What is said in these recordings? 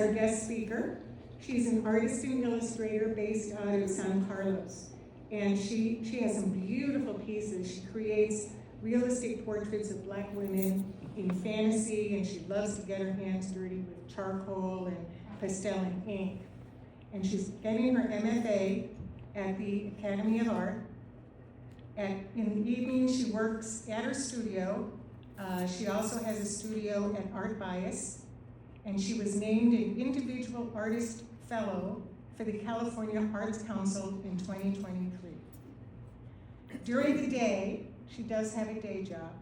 Our guest speaker. She's an artist and illustrator based out of San Carlos. And she has some beautiful pieces. She creates realistic portraits of Black women in fantasy, and she loves to get her hands dirty with charcoal and pastel and ink. And she's getting her MFA at the Academy of Art. In the evening, she works at her studio. She also has a studio at Art Bias, and she was named an Individual Artist Fellow for the California Arts Council in 2023. During the day, she does have a day job.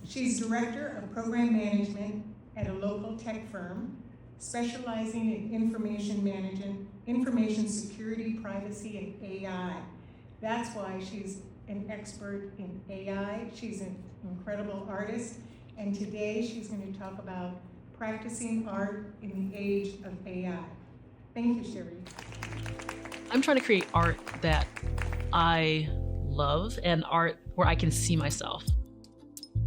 She's Director of Program Management at a local tech firm, specializing in information management, information security, privacy, and AI. That's why she's an expert in AI. She's an incredible artist, and today she's going to talk about practicing art in the age of AI. Thank you, Shari. I'm trying to create art that I love and art where I can see myself.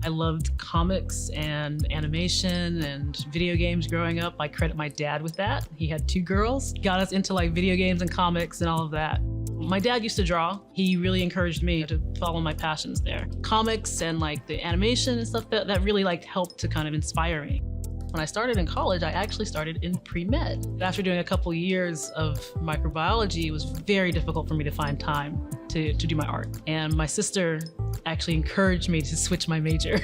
I loved comics and animation and video games growing up. I credit my dad with that. He had 2 girls, got us into like video games and comics and all of that. My dad used to draw. He really encouraged me to follow my passions there. Comics and like the animation and stuff, that really like helped to kind of inspire me. When I started in college, I actually started in pre-med. After doing a couple years of microbiology, it was very difficult for me to find time to do my art. And my sister actually encouraged me to switch my major.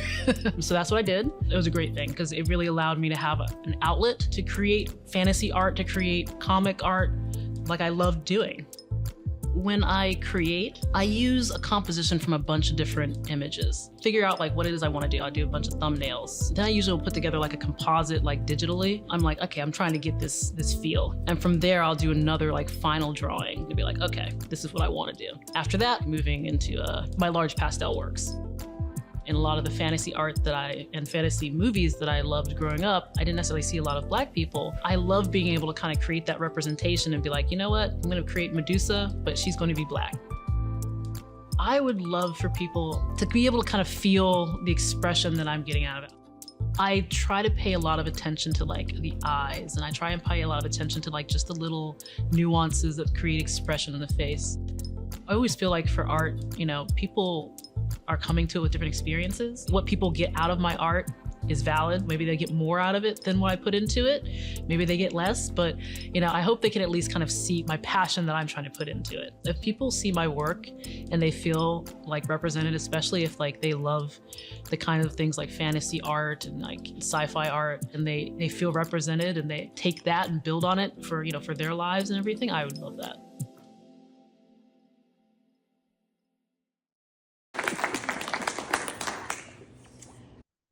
So that's what I did. It was a great thing because it really allowed me to have an outlet to create fantasy art, to create comic art like I loved doing. When I create, I use a composition from a bunch of different images. Figure out like what it is I want to do. I'll do a bunch of thumbnails. Then I usually will put together like a composite, like digitally. I'm like, okay, I'm trying to get this feel. And from there, I'll do another like final drawing to be like, okay, this is what I want to do. After that, moving into my large pastel works. In a lot of the fantasy art and fantasy movies that I loved growing up, I didn't necessarily see a lot of Black people. I love being able to kind of create that representation and be like, you know what? I'm going to create Medusa, but she's going to be Black. I would love for people to be able to kind of feel the expression that I'm getting out of it. I try to pay a lot of attention to like the eyes, and I try and pay a lot of attention to like just the little nuances that create expression in the face. I always feel like for art, people are coming to it with different experiences. What people get out of my art is valid. Maybe they get more out of it than what I put into it. Maybe they get less, but I hope they can at least kind of see my passion that I'm trying to put into it. If people see my work and they feel like represented, especially if like they love the kind of things like fantasy art and like sci-fi art, and they feel represented and they take that and build on it for their lives and everything, I would love that.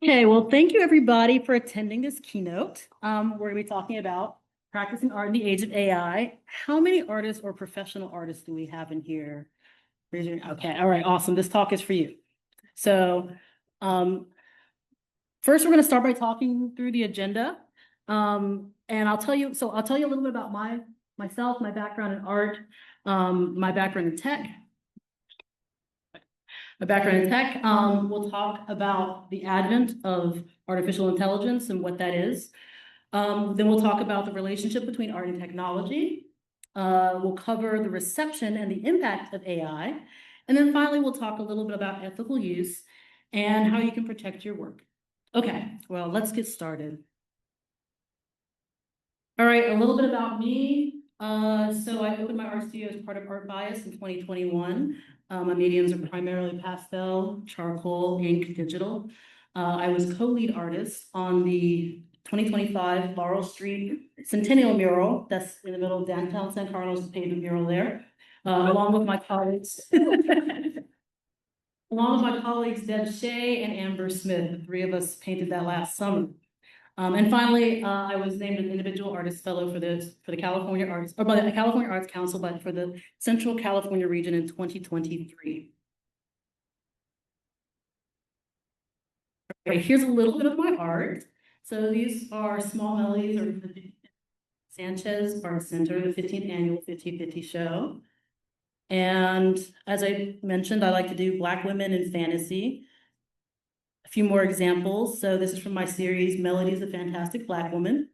Okay, well, thank you everybody for attending this keynote. We're going to be talking about practicing art in the age of AI. How many artists or professional artists do we have in here? Okay, all right, awesome. This talk is for you. So first we're going to start by talking through the agenda. And I'll tell you a little bit about myself, my background in art, my background in tech. We'll talk about the advent of artificial intelligence and what that is. Then we'll talk about the relationship between art and technology. We'll cover the reception and the impact of AI. And then finally, we'll talk a little bit about ethical use and how you can protect your work. Okay, well, let's get started. All right, a little bit about me. So I opened my art studio as part of Art Bias in 2021. My mediums are primarily pastel, charcoal, ink, digital. I was co-lead artist on the 2025 Laurel Street Centennial mural that's in the middle of downtown San Carlos, the pavement mural there, along with my colleagues. Along with my colleagues Deb Shea and Amber Smith, the 3 of us painted that last summer. And finally, I was named an Individual Artist Fellow for the California Arts, or by the California Arts Council, but for the Central California region in 2023. Okay, here's a little bit of my art. So these are Small Melodies or the Sanchez Art Center, the 15th annual 50/50 show. And as I mentioned, I like to do Black women in fantasy. A few more examples. So this is from my series, Melodies of Fantastic Black Women.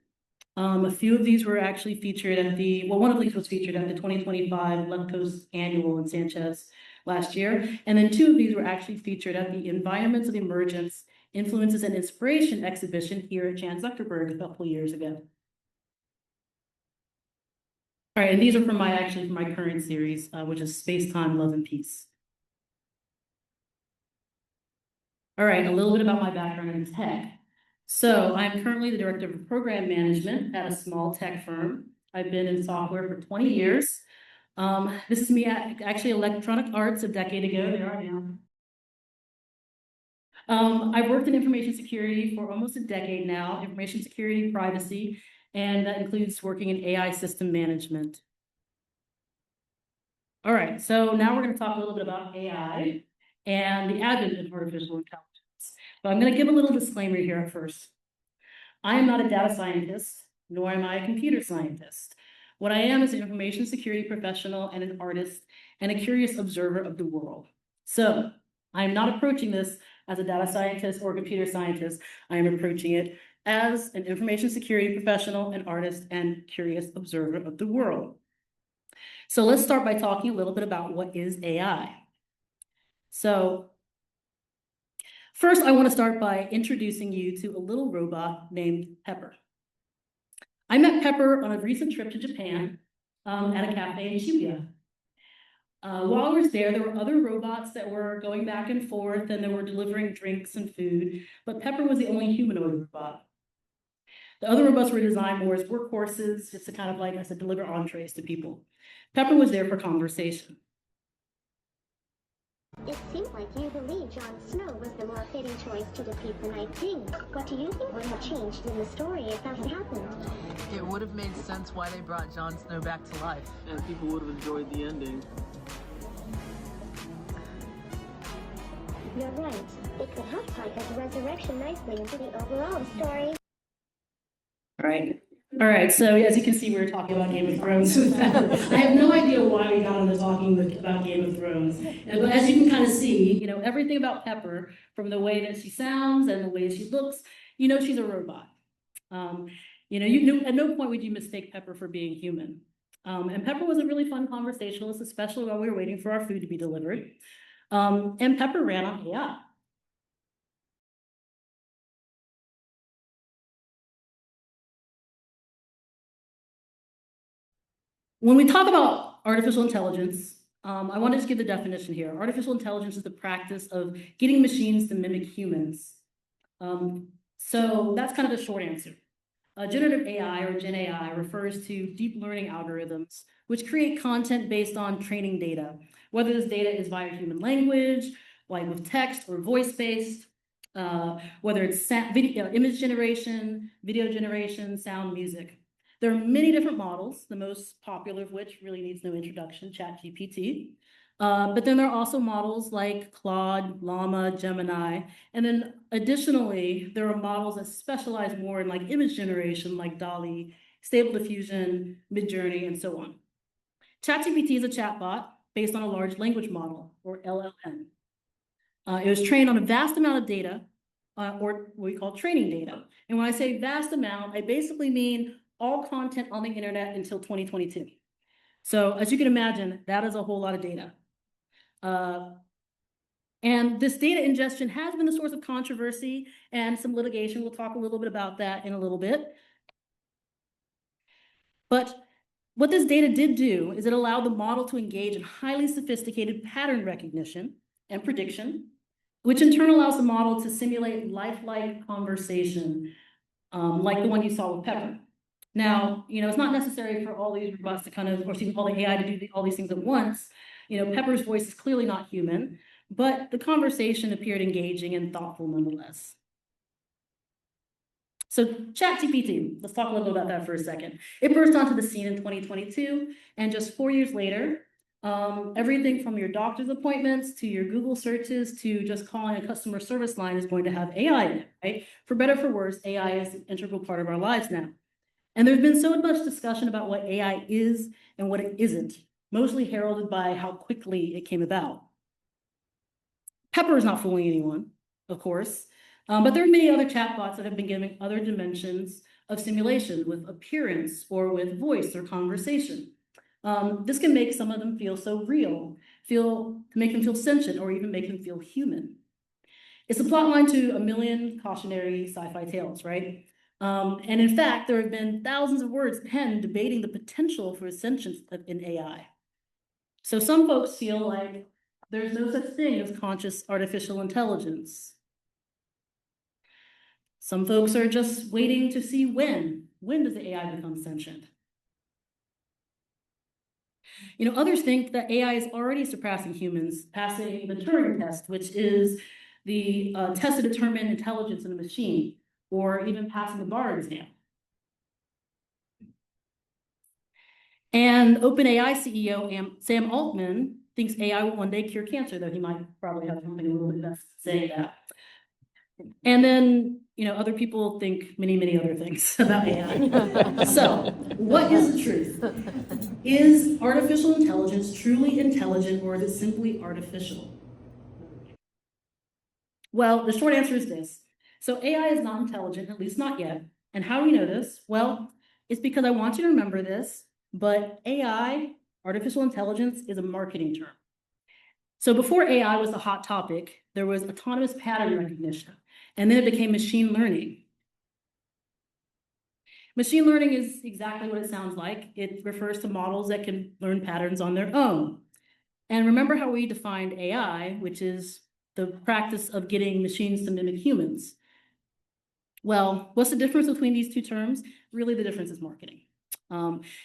A few of these were actually featured at one of these was featured at the 2025 Left Coast Annual in Sanchez last year. And then two of these were actually featured at the Environments of Emergence, Influences and Inspiration exhibition here at Chan Zuckerberg a couple years ago. All right, and these are from my current series, which is Space, Time, Love, and Peace. All right, a little bit about my background in tech. So I'm currently the director of program management at a small tech firm. I've been in software for 20 years. This is me actually electronic arts a decade ago. There I am. I've worked in information security for almost a decade now, information security, privacy, and that includes working in AI system management. All right, so now we're going to talk a little bit about AI and the advent of artificial intelligence. But I'm going to give a little disclaimer here at first. I am not a data scientist, nor am I a computer scientist. What I am is an information security professional and an artist and a curious observer of the world. So I am not approaching this as a data scientist or a computer scientist. I am approaching it as an information security professional, an artist, and curious observer of the world. So let's start by talking a little bit about what is AI. So first, I want to start by introducing you to a little robot named Pepper. I met Pepper on a recent trip to Japan at a cafe in Shibuya. While I was there were other robots that were going back and forth and they were delivering drinks and food, but Pepper was the only humanoid robot. The other robots were designed more as workhorses, just to kind of, like I said, deliver entrees to people. Pepper was there for conversation. It seems like you believe Jon Snow was the more fitting choice to defeat the Night King. What do you think would have changed in the story if that had happened? It would have made sense why they brought Jon Snow back to life. And people would have enjoyed the ending. You're right. It could help tie his resurrection nicely into the overall story. All right, so as you can see, we were talking about Game of Thrones. I have no idea why we got into talking about Game of Thrones. But as you can kind of see, everything about Pepper, from the way that she sounds and the way she looks, she's a robot. At no point would you mistake Pepper for being human. And Pepper was a really fun conversationalist, especially while we were waiting for our food to be delivered. And Pepper ran on AI. When we talk about artificial intelligence, I want to just give the definition here. Artificial intelligence is the practice of getting machines to mimic humans. So that's kind of the short answer. Generative AI or Gen AI refers to deep learning algorithms, which create content based on training data, whether this data is via human language, like with text or voice-based, whether it's image generation, video generation, sound, music. There are many different models, the most popular of which really needs no introduction, ChatGPT. But then there are also models like Claude, Llama, Gemini. And then additionally, there are models that specialize more in like image generation, like DALL-E, Stable Diffusion, Midjourney, and so on. ChatGPT is a chatbot based on a large language model, or LLM. It was trained on a vast amount of data, or what we call training data. And when I say vast amount, I basically mean all content on the internet until 2022. So as you can imagine, that is a whole lot of data. And this data ingestion has been the source of controversy and some litigation. We'll talk a little bit about that in a little bit. But what this data did do is it allowed the model to engage in highly sophisticated pattern recognition and prediction, which in turn allows the model to simulate lifelike conversation, like the one you saw with Pepper. Now, it's not necessary for all these robots to all the AI to do all these things at once. Pepper's voice is clearly not human, but the conversation appeared engaging and thoughtful nonetheless. So ChatGPT, let's talk a little bit about that for a second. It burst onto the scene in 2022, and just 4 years later, everything from your doctor's appointments to your Google searches to just calling a customer service line is going to have AI in it, right? For better or for worse, AI is an integral part of our lives now. And there's been so much discussion about what AI is and what it isn't, mostly heralded by how quickly it came about. Pepper is not fooling anyone, of course, but there are many other chatbots that have been given other dimensions of simulation with appearance or with voice or conversation. This can make some of them feel so real, make them feel sentient, or even make them feel human. It's a plotline to a million cautionary sci-fi tales, right? And in fact, there have been thousands of words penned debating the potential for sentience in AI. So some folks feel like there's no such thing as conscious artificial intelligence. Some folks are just waiting to see when does the AI become sentient? You know, others think that AI is already surpassing humans, passing the Turing test, which is the test to determine intelligence in a machine, or even passing the bar exam. And OpenAI CEO Sam Altman thinks AI will one day cure cancer, though he might probably have something a little bit less to say that. And then, you know, other people think many, many other things about AI. So, what is the truth? Is artificial intelligence truly intelligent, or is it simply artificial? Well, the short answer is this. So AI is not intelligent, at least not yet. And how do we know this? Well, it's because I want you to remember this, but AI, artificial intelligence, is a marketing term. So before AI was the hot topic, there was autonomous pattern recognition, and then it became machine learning. Machine learning is exactly what it sounds like. It refers to models that can learn patterns on their own. And remember how we defined AI, which is the practice of getting machines to mimic humans. Well, what's the difference between these two terms? Really, the difference is marketing.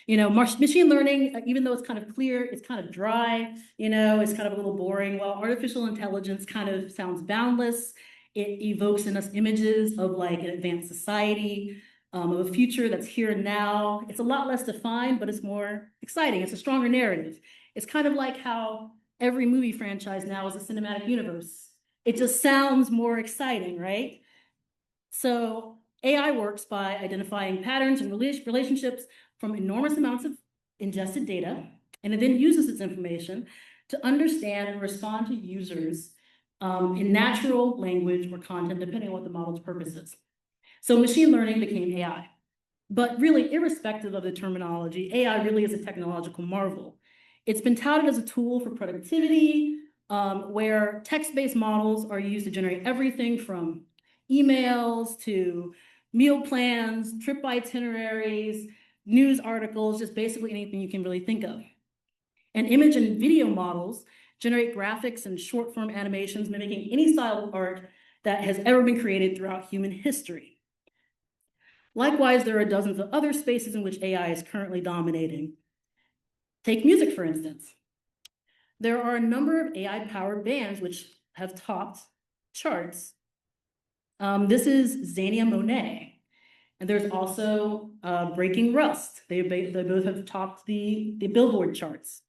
You know, machine learning, even though it's kind of clear, it's kind of dry, you know, it's kind of a little boring. While artificial intelligence kind of sounds boundless. It evokes in us images of like an advanced society, of a future that's here and now. It's a lot less defined, but it's more exciting. It's a stronger narrative. It's kind of like how every movie franchise now is a cinematic universe. It just sounds more exciting, right? So AI works by identifying patterns and relationships from enormous amounts of ingested data, and it then uses this information to understand and respond to users in natural language or content, depending on what the model's purpose is. So machine learning became AI. But really, irrespective of the terminology, AI really is a technological marvel. It's been touted as a tool for productivity, where text-based models are used to generate everything from emails to meal plans, trip itineraries, news articles, just basically anything you can really think of. And image and video models generate graphics and short-form animations mimicking any style of art that has ever been created throughout human history. Likewise, there are dozens of other spaces in which AI is currently dominating. Take music, for instance. There are a number of AI-powered bands which have topped charts. This is Zania Monet. And there's also Breaking Rust. They both have topped the Billboard charts.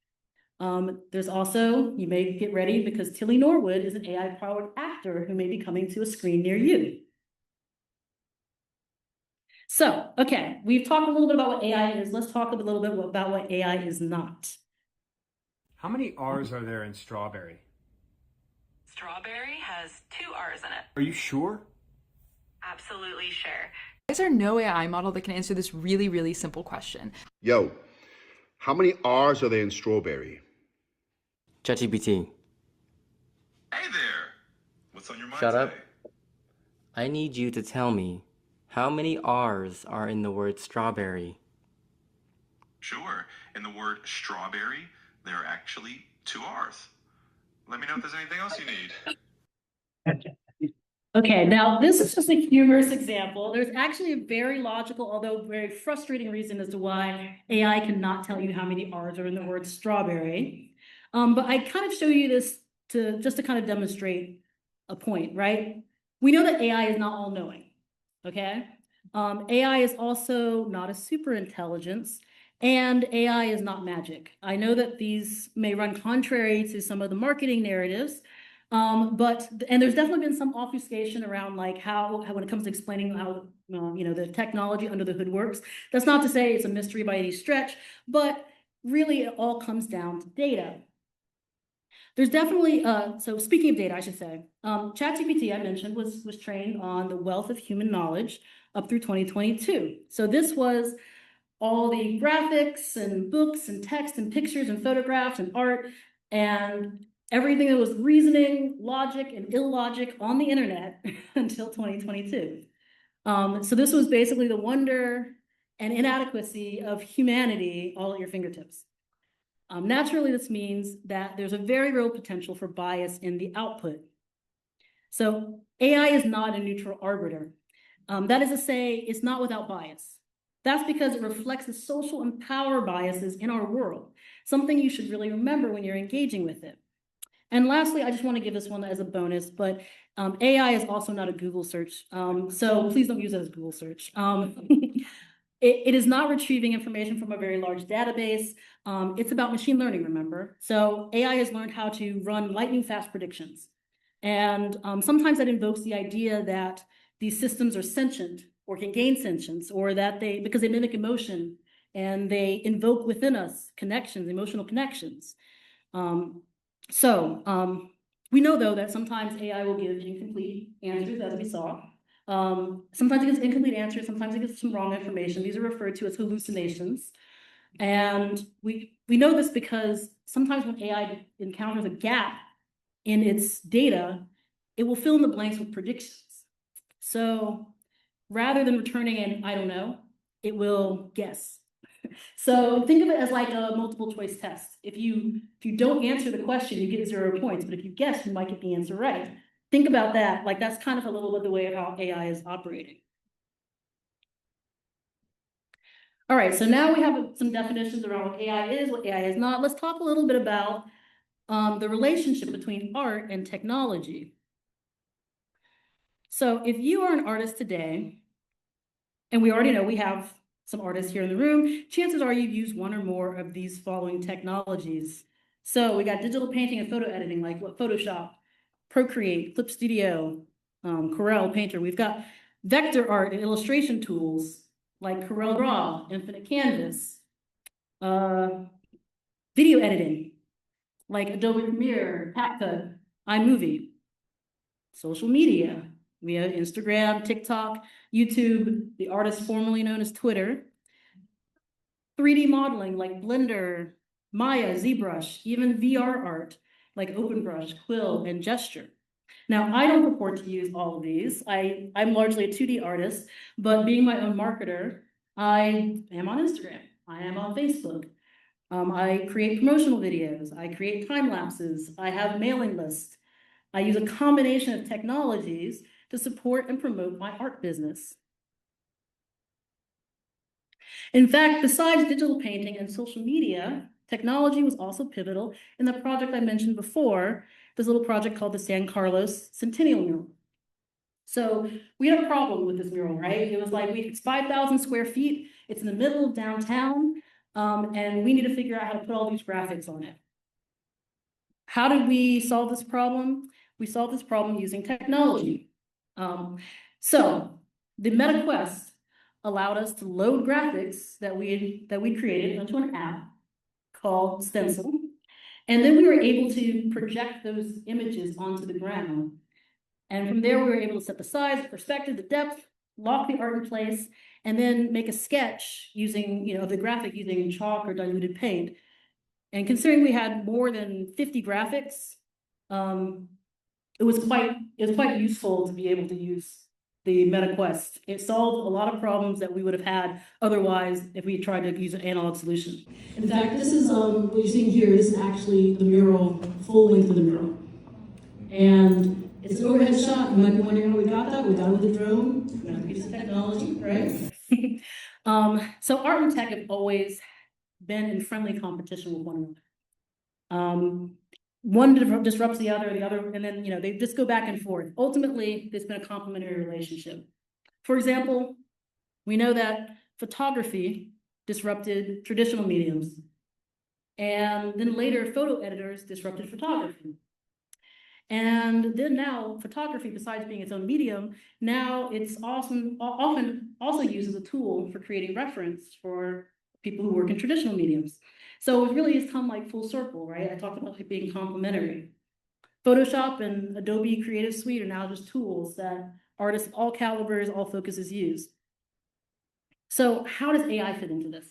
There's also, you may get ready because Tilly Norwood is an AI-powered actor who may be coming to a screen near you. So, okay, we've talked a little bit about what AI is. Let's talk a little bit about what AI is not. How many R's are there in strawberry? Strawberry has 2 R's in it. Are you sure? Absolutely sure. Is there no AI model that can answer this really, really simple question? Yo, how many R's are there in strawberry? ChatGPT. Hey there! What's on your mind Shut today? up. I need you to tell me how many R's are in the word strawberry. Sure. In the word strawberry, there are actually 2 R's. Let me know if there's anything else you need. Okay, now this is just a humorous example. There's actually a very logical, although very frustrating reason as to why AI cannot tell you how many R's are in the word strawberry. But I kind of show you this just to kind of demonstrate a point, right? We know that AI is not all-knowing, okay? AI is also not a super intelligence, and AI is not magic. I know that these may run contrary to some of the marketing narratives, and there's definitely been some obfuscation around like how when it comes to explaining how you know, the technology under the hood works. That's not to say it's a mystery by any stretch, but really it all comes down to data. There's definitely so speaking of data, I should say, ChatGPT I mentioned was trained on the wealth of human knowledge up through 2022. So this was all the graphics and books and text and pictures and photographs and art and everything that was reasoning, logic, and illogic on the internet until 2022. So this was basically the wonder and inadequacy of humanity all at your fingertips. Naturally, this means that there's a very real potential for bias in the output. So AI is not a neutral arbiter. That is to say, it's not without bias. That's because it reflects the social and power biases in our world, something you should really remember when you're engaging with it. And lastly, I just want to give this one as a bonus, but AI is also not a Google search, so please don't use it as Google search. It is not retrieving information from a very large database. It's about machine learning, remember? So AI has learned how to run lightning fast predictions. And sometimes that invokes the idea that these systems are sentient or can gain sentience, or that because they mimic emotion and they invoke within us connections, emotional connections. We know though that sometimes AI will give incomplete answers, as we saw. Sometimes it gives incomplete answers, sometimes it gives some wrong information. These are referred to as hallucinations. And we know this because sometimes when AI encounters a gap in its data, it will fill in the blanks with predictions. So rather than returning an I don't know, it will guess. So think of it as like a multiple choice test. If you don't answer the question, you get 0 points, but if you guess, you might get the answer right. Think about that. Like that's kind of a little bit the way of how AI is operating. All right, so now we have some definitions around what AI is, what AI is not. Let's talk a little bit about the relationship between art and technology. So if you are an artist today, and we already know we have some artists here in the room, chances are you've used one or more of these following technologies. So we got digital painting and photo editing, like what Photoshop, Procreate, Clip Studio, Corel, Painter. We've got vector art and illustration tools like Corel Draw, Infinite Canvas, video editing like Adobe Premiere, CapCut, iMovie, social media. We have Instagram, TikTok, YouTube, the artist formerly known as Twitter, 3D modeling like Blender, Maya, ZBrush, even VR art like OpenBrush, Quill, and Gesture. Now, I don't purport to use all of these. I'm largely a 2D artist, but being my own marketer, I am on Instagram, I am on Facebook. I create promotional videos, I create time lapses, I have mailing lists. I use a combination of technologies to support and promote my art business. In fact, besides digital painting and social media, technology was also pivotal in the project I mentioned before, this little project called the San Carlos Centennial Mural. So we had a problem with this mural, right? It was like, it's 5,000 square feet, it's in the middle of downtown, and we need to figure out how to put all these graphics on it. How did we solve this problem? We solved this problem using technology. So the MetaQuest allowed us to load graphics that we created onto an app called Stencil. And then we were able to project those images onto the ground. And from there, we were able to set the size, the perspective, the depth, lock the art in place, and then make a sketch using, the graphic using chalk or diluted paint. And considering we had more than 50 graphics, it was quite useful to be able to use the MetaQuest. It solved a lot of problems that we would have had otherwise if we tried to use an analog solution. In fact, this is what you're seeing here. This is actually the mural, full length of the mural. And it's an overhead shot. You might be wondering how we got that. We got it with the drone. We have to use technology, right? So art and tech have always been in friendly competition with one another. One disrupts the other, and then, they just go back and forth. Ultimately, there's been a complementary relationship. For example, we know that photography disrupted traditional mediums. And then later, photo editors disrupted photography. And then now, photography, besides being its own medium, now it's often also used as a tool for creating reference for people who work in traditional mediums. So it really has come like full circle, right? I talked about it being complementary. Photoshop and Adobe Creative Suite are now just tools that artists of all calibers, all focuses use. So how does AI fit into this?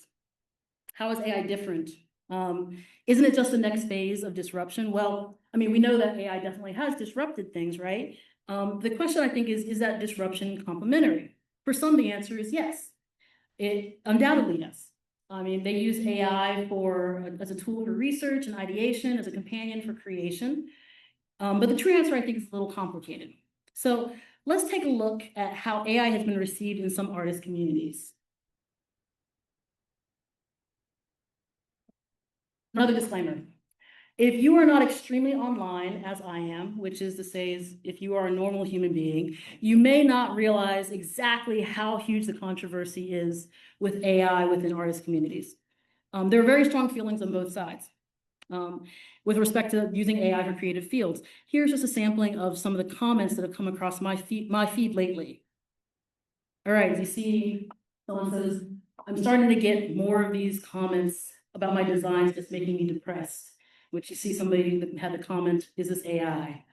How is AI different? Isn't it just the next phase of disruption? Well, I mean, we know that AI definitely has disrupted things, right? The question I think is that disruption complementary? For some, the answer is yes. It undoubtedly yes. I mean, they use AI as a tool for research and ideation, as a companion for creation. But the true answer, I think, is a little complicated. So let's take a look at how AI has been received in some artist communities. Another disclaimer. If you are not extremely online, as I am, which is to say, if you are a normal human being, you may not realize exactly how huge the controversy is with AI within artist communities. There are very strong feelings on both sides with respect to using AI for creative fields. Here's just a sampling of some of the comments that have come across my feed lately. All right, as you see, someone says, I'm starting to get more of these comments about my designs just making me depressed. Which you see somebody that had the comment, is this AI?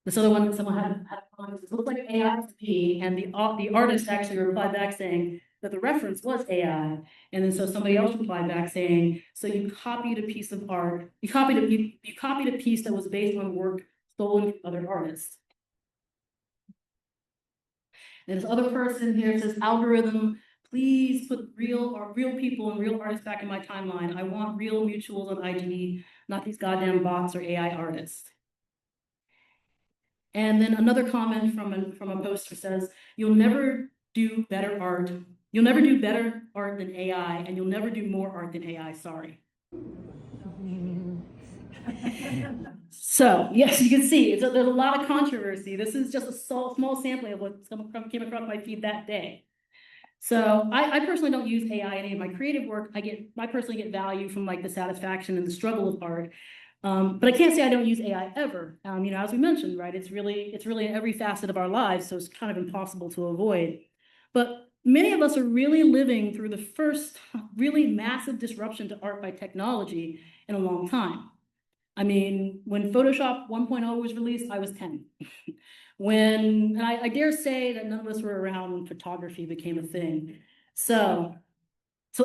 This other one, someone had a comment, it looks like AI to me, and the artist actually replied back saying that the reference was AI. And then so somebody else replied back saying, so you copied a piece of art, you copied a piece that was based on work stolen from other artists. And this other person here says, algorithm, please put real people and real artists back in my timeline. I want real mutuals on IG, not these goddamn bots or AI artists. And then another comment from a poster says, you'll never do better art. You'll never do better art than AI, and you'll never do more art than AI, sorry. So, yes, you can see, there's a lot of controversy. This is just a small sampling of what came across my feed that day. So I personally don't use AI in any of my creative work. I personally get value from like the satisfaction and the struggle of art. But I can't say I don't use AI ever. You know, as we mentioned, right? It's really in every facet of our lives, so it's kind of impossible to avoid. But many of us are really living through the first really massive disruption to art by technology in a long time. I mean, when Photoshop 1.0 was released, I was 10. And I dare say that none of us were around when photography became a thing. So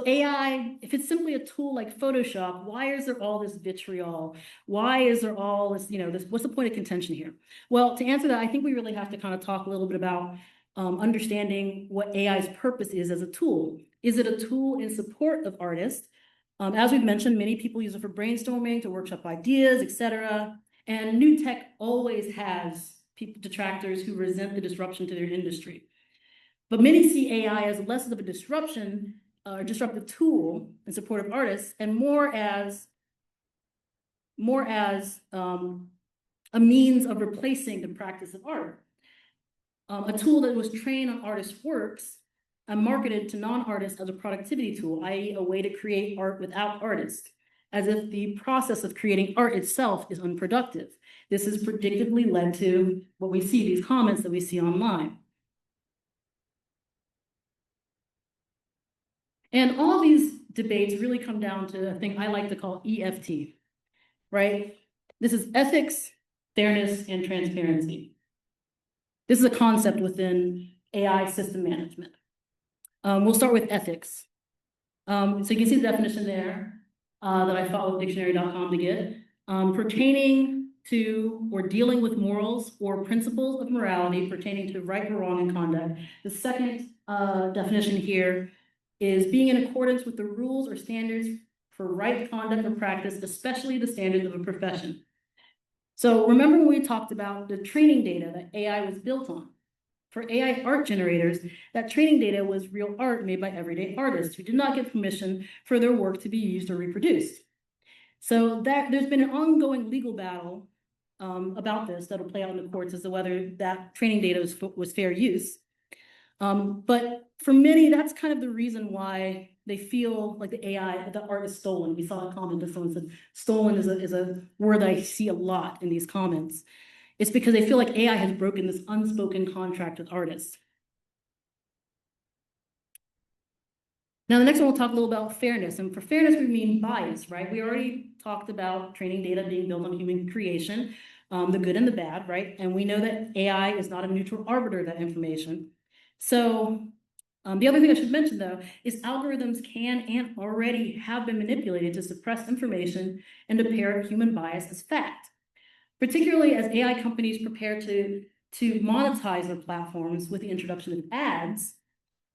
AI, if it's simply a tool like Photoshop, why is there all this vitriol? Why is there all this, what's the point of contention here? Well, to answer that, I think we really have to kind of talk a little bit about understanding what AI's purpose is as a tool. Is it a tool in support of artists? As we've mentioned, many people use it for brainstorming, to workshop ideas, etc. And new tech always has detractors who resent the disruption to their industry. But many see AI as less of a disruption or disruptive tool in support of artists, and more as a means of replacing the practice of art. A tool that was trained on artists' works and marketed to non-artists as a productivity tool, i.e. a way to create art without artists, as if the process of creating art itself is unproductive. This has predictably led to what we see, these comments that we see online. And all these debates really come down to a thing I like to call EFT, right? This is ethics, fairness, and transparency. This is a concept within AI system management. We'll start with ethics. So you can see the definition there that I followed dictionary.com to get. Pertaining to or dealing with morals or principles of morality pertaining to right or wrong in conduct. The second definition here is being in accordance with the rules or standards for right conduct or practice, especially the standards of a profession. So remember when we talked about the training data that AI was built on? For AI art generators, that training data was real art made by everyday artists who did not get permission for their work to be used or reproduced. So there's been an ongoing legal battle about this that'll play out in the courts as to whether that training data was fair use. But for many, that's kind of the reason why they feel like the art is stolen. We saw a comment that someone said, stolen is a word that I see a lot in these comments. It's because they feel like AI has broken this unspoken contract with artists. Now, the next one, we'll talk a little about fairness. And for fairness, we mean bias, right? We already talked about training data being built on human creation, the good and the bad, right? And we know that AI is not a neutral arbiter of that information. So The other thing I should mention, though, is algorithms can and already have been manipulated to suppress information and to parrot human bias as fact. Particularly as AI companies prepare to monetize their platforms with the introduction of ads,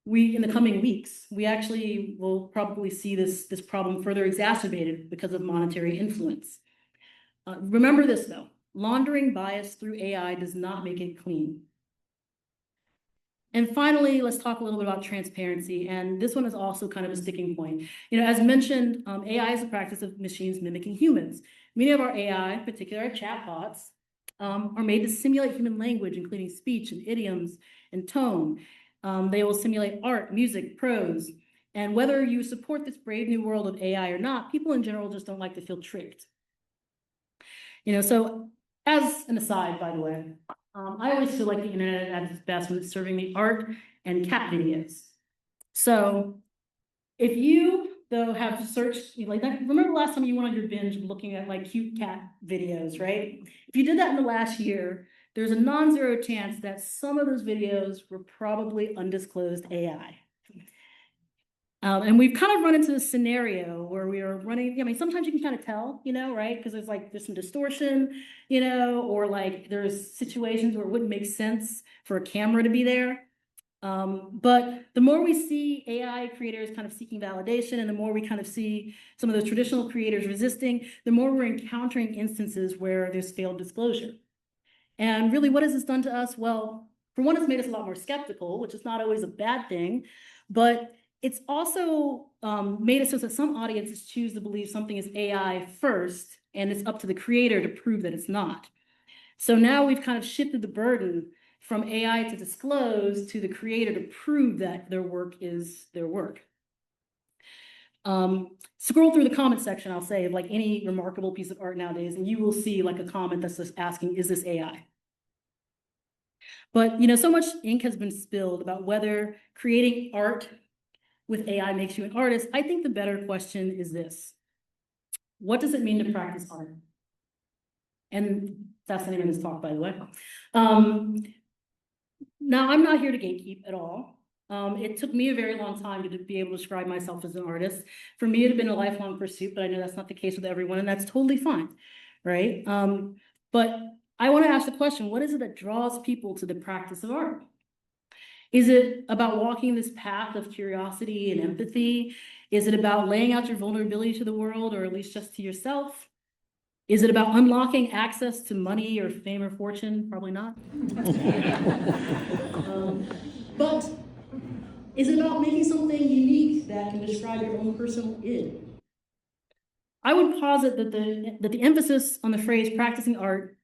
in the coming weeks, we actually will probably see this problem further exacerbated because of monetary influence. Remember this, though, laundering bias through AI does not make it clean. And finally, let's talk a little bit about transparency. And this one is also kind of a sticking point. As mentioned, AI is the practice of machines mimicking humans. Many of our AI, particularly our chatbots, are made to simulate human language, including speech and idioms and tone. They will simulate art, music, prose. And whether you support this brave new world of AI or not, people in general just don't like to feel tricked. So as an aside, by the way, I always feel like the internet at its best when it's serving me art and cat videos. So if you, though, have searched, like that, remember the last time you went on your binge looking at like cute cat videos, right? If you did that in the last year, there's a non-zero chance that some of those videos were probably undisclosed AI. And we've kind of run into this scenario where we are running, sometimes you can kind of tell, right? Because there's some distortion, or like there's situations where it wouldn't make sense for a camera to be there. But the more we see AI creators kind of seeking validation, and the more we kind of see some of those traditional creators resisting, the more we're encountering instances where there's failed disclosure. And really, what has this done to us? Well, for one, it's made us a lot more skeptical, which is not always a bad thing, but it's also made it so that some audiences choose to believe something is AI first, and it's up to the creator to prove that it's not. So now we've kind of shifted the burden from AI to disclose to the creator to prove that their work is their work. Scroll through the comment section, I'll say, like any remarkable piece of art nowadays, and you will see like a comment that's just asking, is this AI? But so much ink has been spilled about whether creating art with AI makes you an artist. I think the better question is this: what does it mean to practice art? And that's the name of this talk, by the way. Now, I'm not here to gatekeep at all. It took me a very long time to be able to describe myself as an artist. For me, it had been a lifelong pursuit, but I know that's not the case with everyone, and that's totally fine, right? But I want to ask the question, what is it that draws people to the practice of art? Is it about walking this path of curiosity and empathy? Is it about laying out your vulnerability to the world, or at least just to yourself? Is it about unlocking access to money or fame or fortune? Probably not. But is it about making something unique that can describe your own personal id? I would posit that the emphasis on the phrase practicing art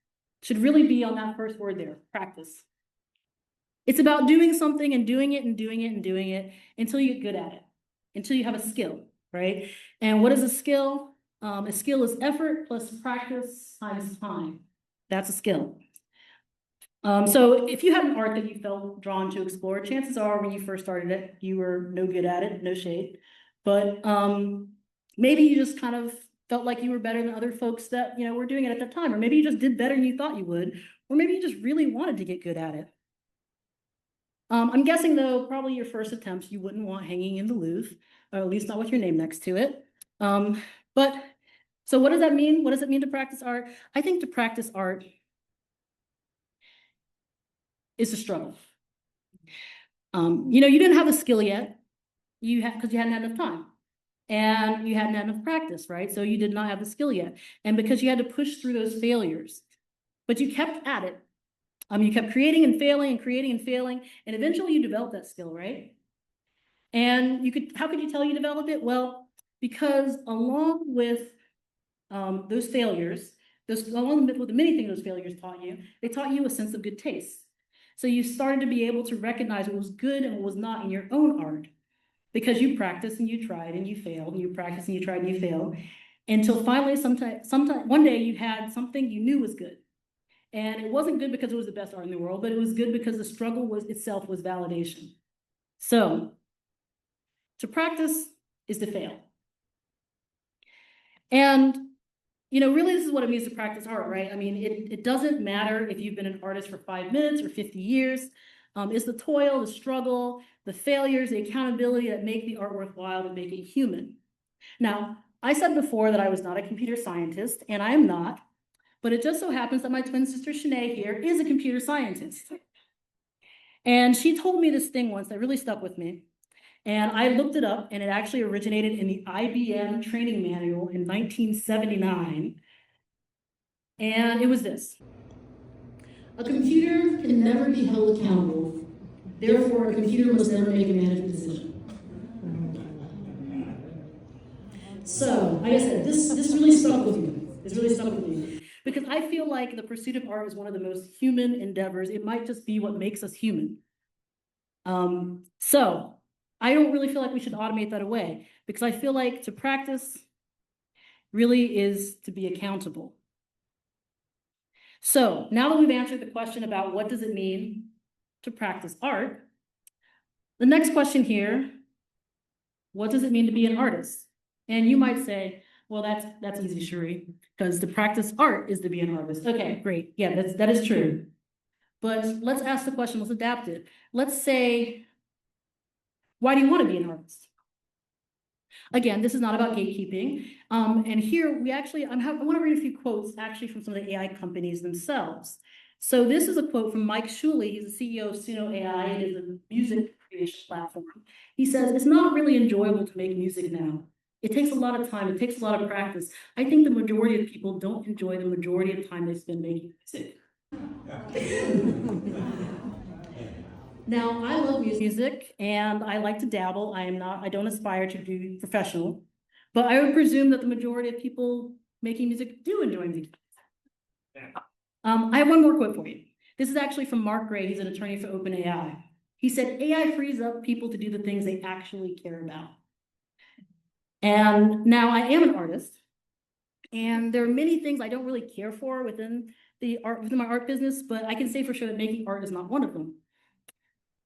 should really be on that first word there, practice. It's about doing something and doing it and doing it and doing it until you get good at it, until you have a skill, right? And what is a skill? A skill is effort plus practice times time. That's a skill. So if you had an art that you felt drawn to explore, chances are when you first started it, you were no good at it, no shade. But maybe you just kind of felt like you were better than other folks that were doing it at that time, or maybe you just did better than you thought you would, or maybe you just really wanted to get good at it. I'm guessing, though, probably your first attempts you wouldn't want hanging in the Louvre, or at least not with your name next to it. So what does that mean? What does it mean to practice art? I think to practice art is a struggle. You didn't have a skill yet, because you hadn't had enough time, and you hadn't had enough practice, right? So you did not have the skill yet, and because you had to push through those failures, but you kept at it. You kept creating and failing and creating and failing, and eventually you developed that skill, right? And how could you tell you developed it? Well, because along with those failures, along with the many things those failures taught you, they taught you a sense of good taste. So you started to be able to recognize what was good and what was not in your own art, because you practiced and you tried and you failed, and you practiced and you tried and you failed, until finally sometime one day you had something you knew was good. And it wasn't good because it was the best art in the world, but it was good because the struggle itself was validation. So to practice is to fail. And really, this is what it means to practice art, right? I mean, it doesn't matter if you've been an artist for 5 minutes or 50 years. It's the toil, the struggle, the failures, the accountability that make the art worthwhile and make it human. Now, I said before that I was not a computer scientist, and I am not, but it just so happens that my twin sister Shanae here is a computer scientist. And she told me this thing once that really stuck with me. And I looked it up, and it actually originated in the IBM training manual in 1979. And it was this: a computer can never be held accountable. Therefore, a computer must never make a management decision. So, like I said, this really stuck with me. It's really stuck with me. Because I feel like the pursuit of art is one of the most human endeavors. It might just be what makes us human. So, I don't really feel like we should automate that away, because I feel like to practice really is to be accountable. So now that we've answered the question about what does it mean to practice art, the next question here, what does it mean to be an artist? And you might say, well, that's easy, Shari, because to practice art is to be an artist. Okay, great. Yeah, that is true. But let's ask the question, let's adapt it. Let's say, why do you want to be an artist? Again, this is not about gatekeeping. And here we actually, I want to read a few quotes actually from some of the AI companies themselves. So this is a quote from Mike Shuley. He's the CEO of Suno AI. It is a music creation platform. He says, "It's not really enjoyable to make music now. It takes a lot of time. It takes a lot of practice. I think the majority of people don't enjoy the majority of time they spend making music." Now, I love music and I like to dabble. I don't aspire to do professional, but I would presume that the majority of people making music do enjoy music. I have one more quote for you. This is actually from Mark Gray. He's an attorney for OpenAI. He said, "AI frees up people to do the things they actually care about." And now I am an artist, and there are many things I don't really care for within my art business, but I can say for sure that making art is not one of them.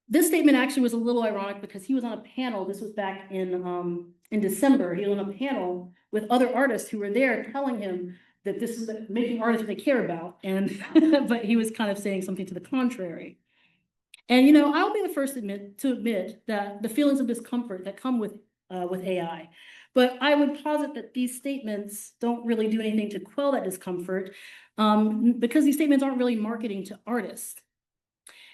This statement actually was a little ironic because he was on a panel. This was back in December. He was on a panel with other artists who were there telling him that this is making art is what they care about. And but he was kind of saying something to the contrary. And I'll be the first to admit that the feelings of discomfort that come with AI. But I would posit that these statements don't really do anything to quell that discomfort, because these statements aren't really marketing to artists.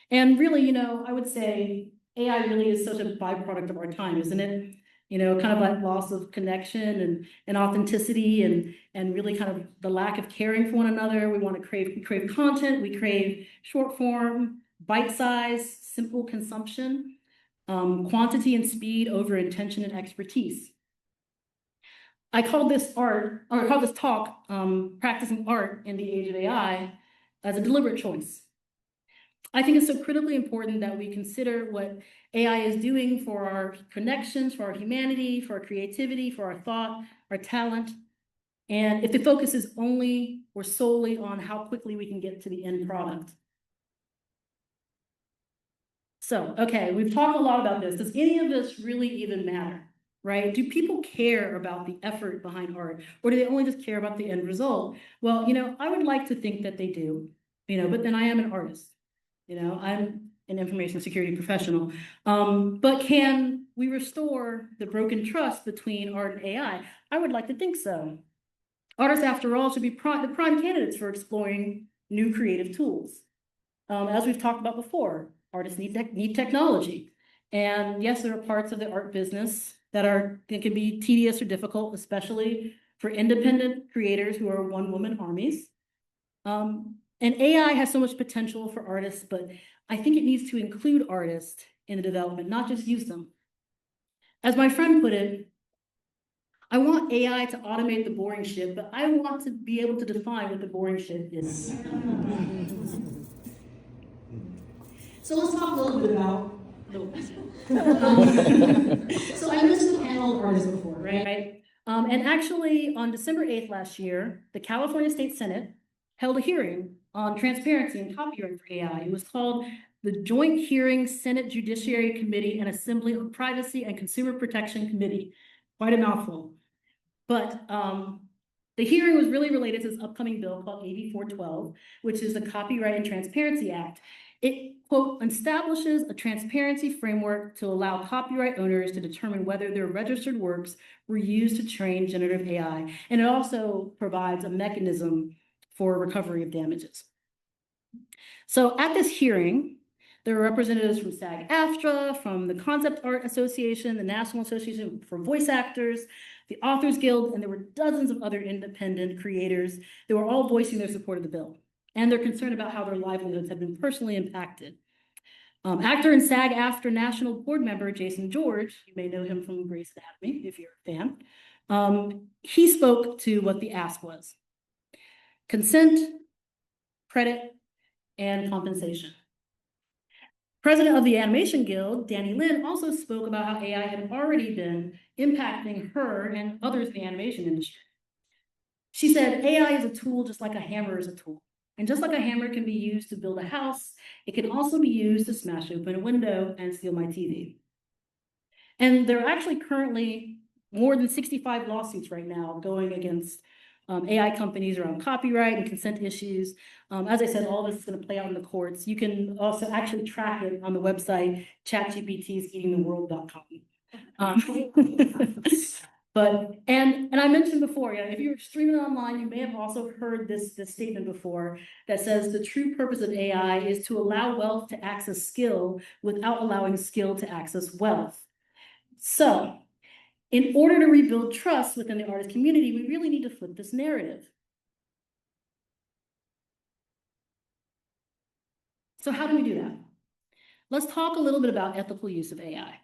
And really, I would say AI really is such a byproduct of our time, isn't it? Kind of like loss of connection and authenticity and really kind of the lack of caring for one another. We crave content, we crave short form, bite size, simple consumption, quantity and speed over intention and expertise. I called this talk, Practicing Art in the Age of AI, as a deliberate choice. I think it's so critically important that we consider what AI is doing for our connections, for our humanity, for our creativity, for our thought, our talent. And if the focus is only or solely on how quickly we can get to the end product. So, okay, we've talked a lot about this. Does any of this really even matter, right? Do people care about the effort behind art, or do they only just care about the end result? Well, I would like to think that they do, but then I am an artist. I'm an information security professional. But can we restore the broken trust between art and AI? I would like to think so. Artists, after all, should be the prime candidates for exploring new creative tools. As we've talked about before, artists need technology. And yes, there are parts of the art business that can be tedious or difficult, especially for independent creators who are one-woman armies. And AI has so much potential for artists, but I think it needs to include artists in the development, not just use them. As my friend put it, I want AI to automate the boring shit, but I want to be able to define what the boring shit is. So let's talk a little bit about so I mentioned the panel of artists before, right? And actually on December 8th last year, the California State Senate held a hearing on transparency and copyright for AI. It was called the Joint Hearing Senate Judiciary Committee and Assembly on Privacy and Consumer Protection Committee. Quite a mouthful. But the hearing was really related to this upcoming bill called AB 412, which is the Copyright and Transparency Act. It, quote, establishes a transparency framework to allow copyright owners to determine whether their registered works were used to train generative AI. And it also provides a mechanism for recovery of damages. So at this hearing, there were representatives from SAG-AFTRA, from the Concept Art Association, the National Association for Voice Actors, the Authors Guild, and there were dozens of other independent creators that were all voicing their support of the bill and their concern about how their livelihoods have been personally impacted. Actor and SAG-AFTRA National Board Member Jason George, you may know him from Grey's Anatomy if you're a fan, he spoke to what the ask was: consent, credit, and compensation. President of the Animation Guild, Danny Lin, also spoke about how AI had already been impacting her and others in the animation industry. She said, AI is a tool just like a hammer is a tool. And just like a hammer can be used to build a house, it can also be used to smash open a window and steal my TV. And there are actually currently more than 65 lawsuits right now going against AI companies around copyright and consent issues. As I said, all of this is going to play out in the courts. You can also actually track it on the website, chatgptseatingtheworld.com. And I mentioned before, if you're streaming online, you may have also heard this statement before that says the true purpose of AI is to allow wealth to access skill without allowing skill to access wealth. So, in order to rebuild trust within the artist community, we really need to flip this narrative. So how do we do that? Let's talk a little bit about ethical use of AI,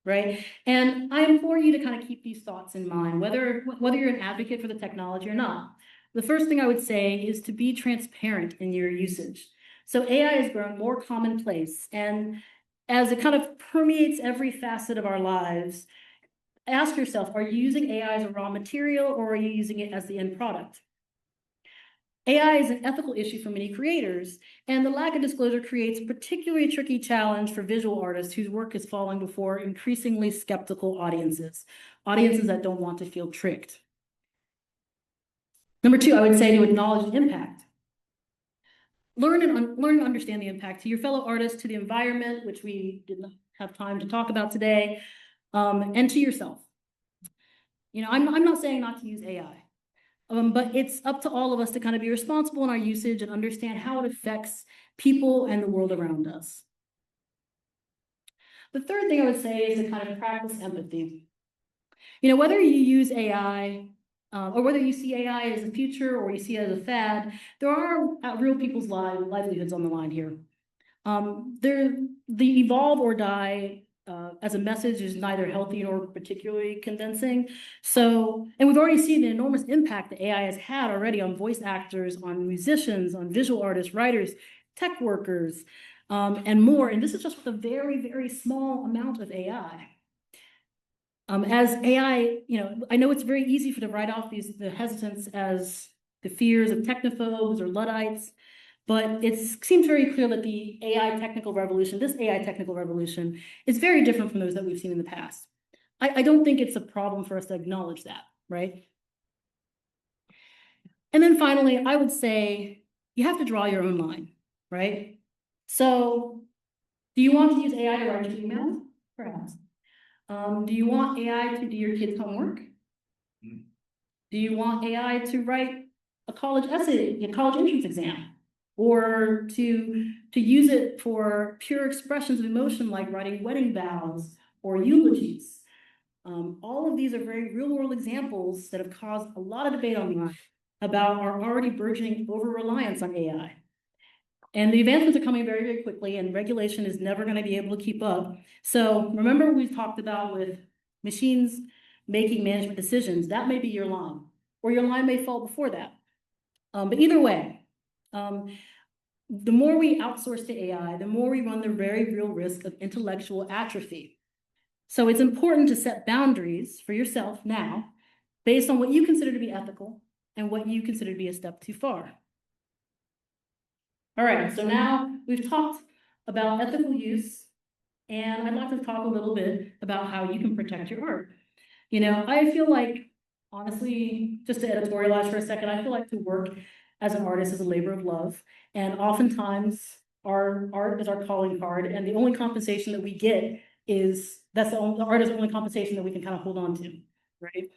right? And I implore you to kind of keep these thoughts in mind, whether you're an advocate for the technology or not. The first thing I would say is to be transparent in your usage. So AI has grown more commonplace, and as it kind of permeates every facet of our lives, ask yourself, are you using AI as a raw material or are you using it as the end product? AI is an ethical issue for many creators, and the lack of disclosure creates a particularly tricky challenge for visual artists whose work is falling before increasingly skeptical audiences that don't want to feel tricked. Number two, I would say to acknowledge the impact. Learn and understand the impact to your fellow artists, to the environment, which we didn't have time to talk about today, and to yourself. I'm not saying not to use AI, but it's up to all of us to kind of be responsible in our usage and understand how it affects people and the world around us. The third thing I would say is to kind of practice empathy. Whether you use AI or whether you see AI as a future or you see it as a fad, there are real people's livelihoods on the line here. The evolve or die as a message is neither healthy nor particularly convincing. And we've already seen the enormous impact that AI has had already on voice actors, on musicians, on visual artists, writers, tech workers, and more. And this is just with a very, very small amount of AI. As AI, I know it's very easy to write off the hesitance as the fears of technophobes or Luddites, but it seems very clear that this AI technical revolution, is very different from those that we've seen in the past. I don't think it's a problem for us to acknowledge that, right? And then finally, I would say you have to draw your own line, right? So do you want to use AI to write your emails? Perhaps. Do you want AI to do your kids' homework? Do you want AI to write a college essay, a college entrance exam? Or to use it for pure expressions of emotion like writing wedding vows or eulogies? All of these are very real-world examples that have caused a lot of debate online about our already burgeoning over-reliance on AI. And the advancements are coming very, very quickly, and regulation is never going to be able to keep up. So remember what we've talked about with machines making management decisions. That may be your line, or your line may fall before that. But either way, the more we outsource to AI, the more we run the very real risk of intellectual atrophy. So it's important to set boundaries for yourself now based on what you consider to be ethical and what you consider to be a step too far. All right, so now we've talked about ethical use, and I'd like to talk a little bit about how you can protect your art. I feel like, honestly, just to editorialize for a second, I feel like to work as an artist is a labor of love. And oftentimes Our art is our calling card, and the only compensation that we get is, the art is the only compensation that we can kind of hold on to, right?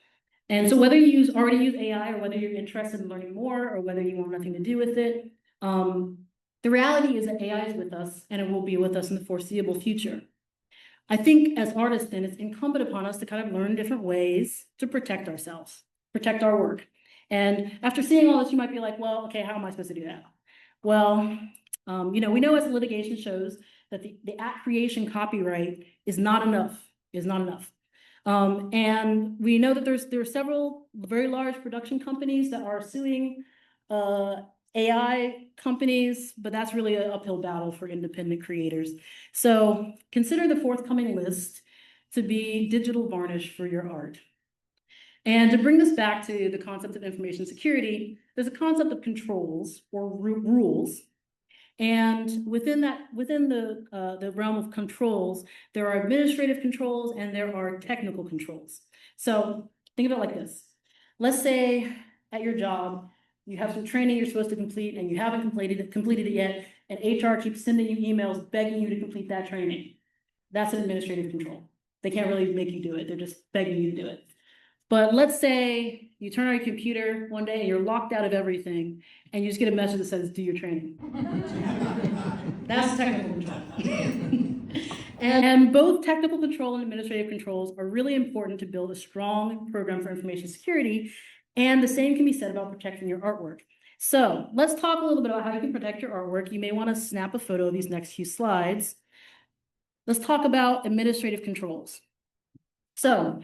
And so whether you already use AI, or whether you're interested in learning more, or whether you want nothing to do with it, the reality is that AI is with us, and it will be with us in the foreseeable future. I think as artists, then, it's incumbent upon us to kind of learn different ways to protect ourselves, protect our work. And after seeing all this, you might be like, well, okay, how am I supposed to do that? Well, we know as litigation shows that the at creation copyright is not enough, and we know that there are several very large production companies that are suing AI companies, but that's really an uphill battle for independent creators. So consider the forthcoming list to be digital varnish for your art. And to bring this back to the concept of information security, there's a concept of controls or rules. And within the realm of controls, there are administrative controls and there are technical controls. So think of it like this. Let's say at your job, you have some training you're supposed to complete and you haven't completed it yet, and HR keeps sending you emails begging you to complete that training. That's an administrative control. They can't really make you do it. They're just begging you to do it. But let's say you turn on your computer one day and you're locked out of everything, and you just get a message that says, do your training. That's technical control. And both technical control and administrative controls are really important to build a strong program for information security, and the same can be said about protecting your artwork. So let's talk a little bit about how you can protect your artwork. You may want to snap a photo of these next few slides. Let's talk about administrative controls. So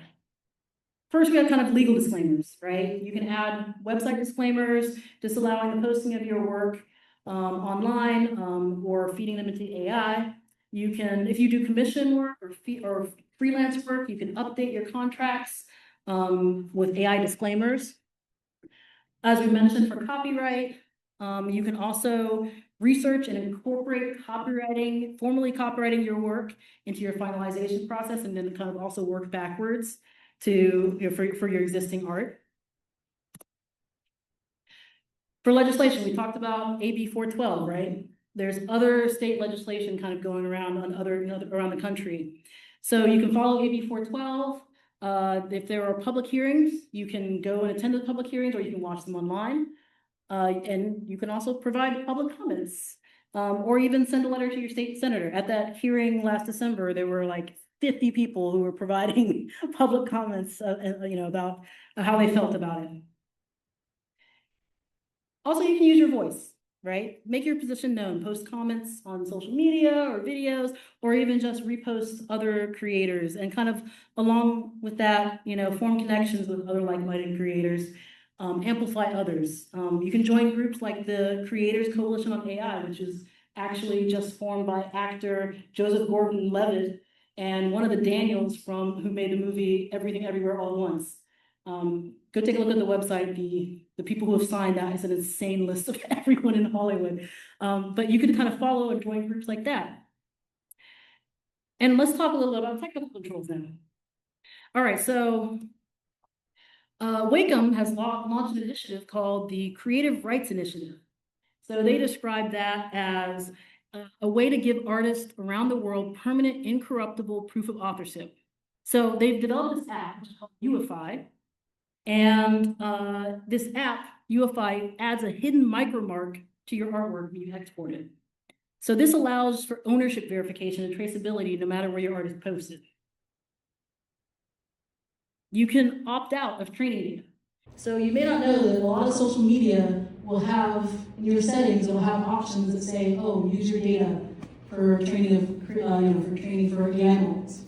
first, we have kind of legal disclaimers, right? You can add website disclaimers, disallowing the posting of your work online or feeding them into AI. You can, if you do commission work or freelance work, you can update your contracts with AI disclaimers. As we mentioned for copyright, you can also research and incorporate formally copywriting your work into your finalization process, and then kind of also work backwards to for your existing art. For legislation, we talked about AB 412, right? There's other state legislation kind of going around on around the country. So you can follow AB 412. If there are public hearings, you can go and attend the public hearings, or you can watch them online. And you can also provide public comments, or even send a letter to your state senator. At that hearing last December, there were like 50 people who were providing public comments, about how they felt about it. Also, you can use your voice, right? Make your position known, post comments on social media or videos, or even just repost other creators, and kind of along with that, form connections with other like-minded creators, amplify others. You can join groups like the Creators Coalition on AI, which is actually just formed by actor Joseph Gordon-Levitt and one of the Daniels who made the movie Everything Everywhere All at Once. Go take a look at the website. The people who have signed that is an insane list of everyone in Hollywood. But you can kind of follow and join groups like that. And let's talk a little bit about technical controls now. All right, so Wacom has launched an initiative called the Creative Rights Initiative. So they describe that as a way to give artists around the world permanent, incorruptible proof of authorship. So they've developed this app, which is called UEFI, and this app, UEFI, adds a hidden micromark to your artwork when you export it. So this allows for ownership verification and traceability no matter where your art is posted. You can opt out of training data. So you may not know that a lot of social media will have, in your settings, it'll have options that say, oh, use your data for training for AI models.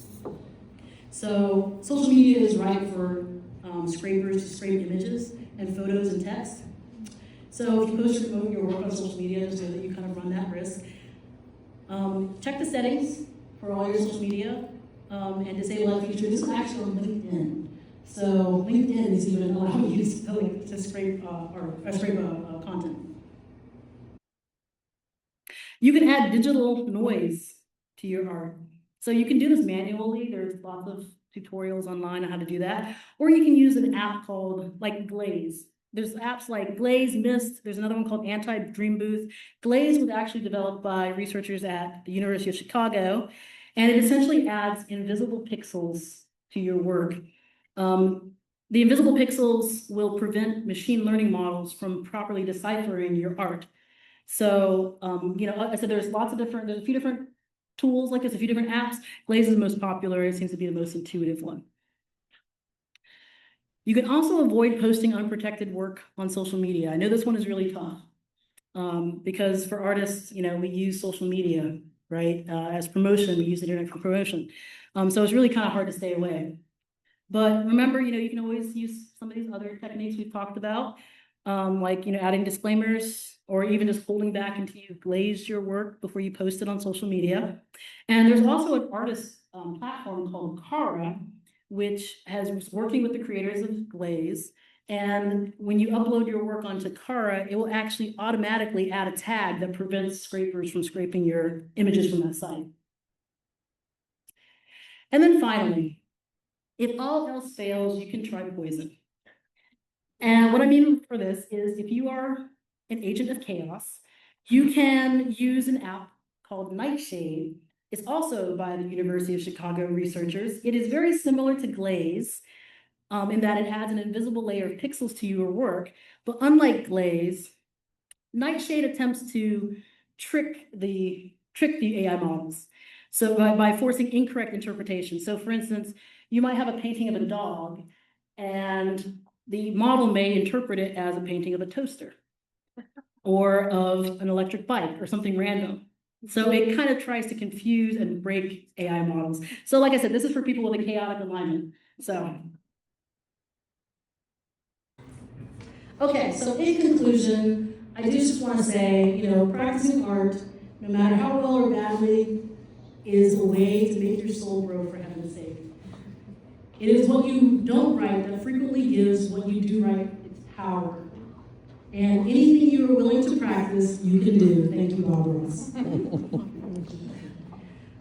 So social media is ripe for scrapers to scrape images and photos and text. So if you post or promote your work on social media, just know that you kind of run that risk. Check the settings for all your social media and disable that feature. This is actually on LinkedIn. So LinkedIn is even allowing you to scrape content. You can add digital noise to your art. So you can do this manually. There's lots of tutorials online on how to do that. Or you can use an app called like Glaze. there's apps like Glaze, Mist, there's another one called Anti-Dream Booth. Glaze was actually developed by researchers at the University of Chicago, and it essentially adds invisible pixels to your work. The invisible pixels will prevent machine learning models from properly deciphering your art. So, you know, I said there's a few different tools like this, a few different apps. Glaze is the most popular. It seems to be the most intuitive one. You can also avoid posting unprotected work on social media. I know this one is really tough because for artists, you know, we use social media, right? As promotion, we use the internet for promotion. So it's really kind of hard to stay away. But remember, you know, you can always use some of these other techniques we've talked about, like, you know, adding disclaimers or even just holding back until you glaze your work before you post it on social media. And there's also an artist platform called Kara, which was working with the creators of Glaze. And when you upload your work onto Kara, it will actually automatically add a tag that prevents scrapers from scraping your images from that site. And then finally, if all else fails, you can try poison. And what I mean for this is if you are an agent of chaos, you can use an app called Nightshade. It's also by the University of Chicago researchers. It is very similar to Glaze in that it adds an invisible layer of pixels to your work. But unlike Glaze, Nightshade attempts to trick the AI models. So by forcing incorrect interpretation. So for instance, you might have a painting of a dog and the model may interpret it as a painting of a toaster or of an electric bike or something random. So it kind of tries to confuse and break AI models. So like I said, this is for people with a chaotic alignment. So. Okay, so in conclusion, I do just want to say, you know, practicing art, no matter how well or badly, is a way to make your soul grow, for heaven's sake. It is what you don't write that frequently gives what you do write its power. And anything you are willing to practice, you can do. Thank you, Bob Ross.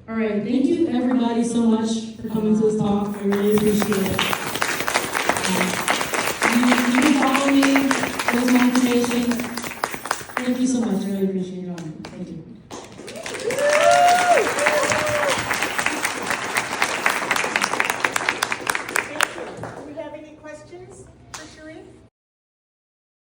All right, thank you everybody so much for coming to this talk. I really appreciate it.